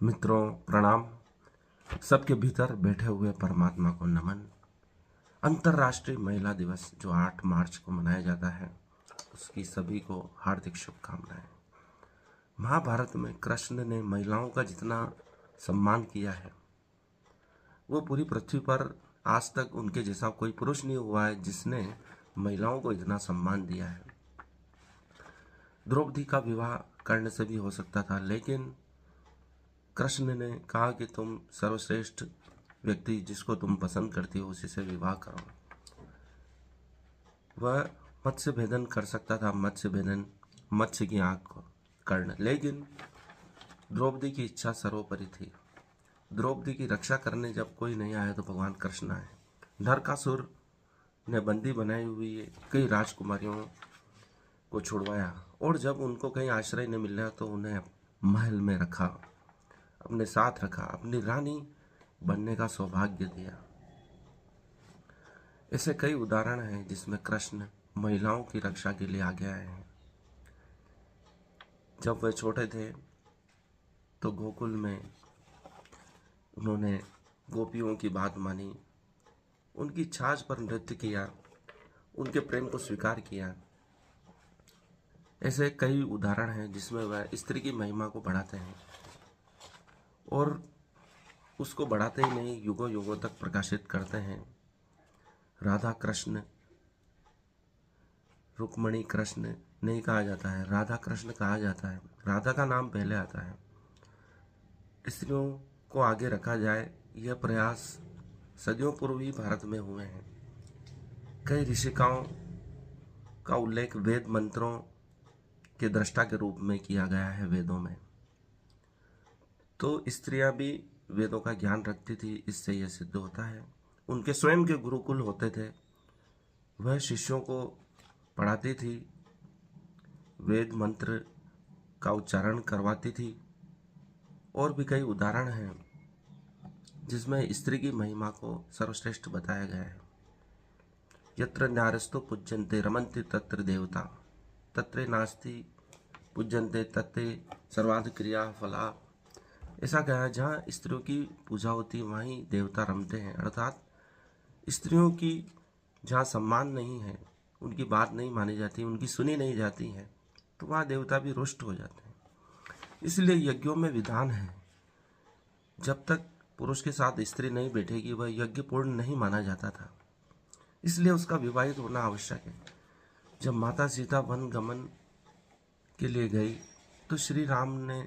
मित्रों प्रणाम। सबके भीतर बैठे हुए परमात्मा को नमन। अंतर्राष्ट्रीय महिला दिवस जो 8 मार्च को मनाया जाता है, उसकी सभी को हार्दिक शुभकामनाएं। महाभारत में कृष्ण ने महिलाओं का जितना सम्मान किया है, वो पूरी पृथ्वी पर आज तक उनके जैसा कोई पुरुष नहीं हुआ है जिसने महिलाओं को इतना सम्मान दिया है। द्रौपदी का विवाह करने से भी हो सकता था, लेकिन कृष्ण ने कहा कि तुम सर्वश्रेष्ठ व्यक्ति जिसको तुम पसंद करती हो उसी से विवाह करो। वह मत्स्य भेदन कर सकता था, मत्स्य भेदन मत्स्य की आंख को कर्ण, लेकिन द्रौपदी की इच्छा सर्वोपरि थी। द्रौपदी की रक्षा करने जब कोई नहीं आया तो भगवान कृष्ण आए। नरकासुर ने बंदी बनाई हुई कई राजकुमारियों को छुड़वाया, और जब उनको कहीं आश्रय नहीं मिला तो उन्हें महल में रखा, अपने साथ रखा, अपनी रानी बनने का सौभाग्य दिया। ऐसे कई उदाहरण हैं जिसमें कृष्ण महिलाओं की रक्षा के लिए आगे आए हैं। जब वे छोटे थे तो गोकुल में उन्होंने गोपियों की बात मानी, उनकी छाछ पर नृत्य किया, उनके प्रेम को स्वीकार किया। ऐसे कई उदाहरण हैं जिसमें वह स्त्री की महिमा को बढ़ाते हैं, और उसको बढ़ाते ही नहीं, युगों युगों तक प्रकाशित करते हैं। राधा कृष्ण, रुक्मणी कृष्ण नहीं कहा जाता है, राधा कृष्ण कहा जाता है। राधा का नाम पहले आता है। स्त्रियों को आगे रखा जाए, यह प्रयास सदियों पूर्व ही भारत में हुए हैं। कई ऋषिकाओं का उल्लेख वेद मंत्रों के दृष्टा के रूप में किया गया है वेदों में। तो स्त्रियां भी वेदों का ज्ञान रखती थी, इससे यह सिद्ध होता है। उनके स्वयं के गुरुकुल होते थे, वह शिष्यों को पढ़ाती थी, वेद मंत्र का उच्चारण करवाती थी। और भी कई उदाहरण हैं जिसमें स्त्री की महिमा को सर्वश्रेष्ठ बताया गया है। यत्र नारस्तु पूज्यन्ते रमन्ति तत्र देवता, तत्र नास्ति पूज्यन्ते तत्र सर्वाध क्रिया फला। ऐसा कहा है, जहाँ स्त्रियों की पूजा होती है वहीं देवता रमते हैं। अर्थात स्त्रियों की जहाँ सम्मान नहीं है, उनकी बात नहीं मानी जाती, उनकी सुनी नहीं जाती है, तो वहाँ देवता भी रुष्ट हो जाते हैं। इसलिए यज्ञों में विधान है, जब तक पुरुष के साथ स्त्री नहीं बैठेगी वह यज्ञ पूर्ण नहीं माना जाता था। इसलिए उसका विवाहित होना आवश्यक है। जब माता सीता वन गमन के लिए गई तो श्री राम ने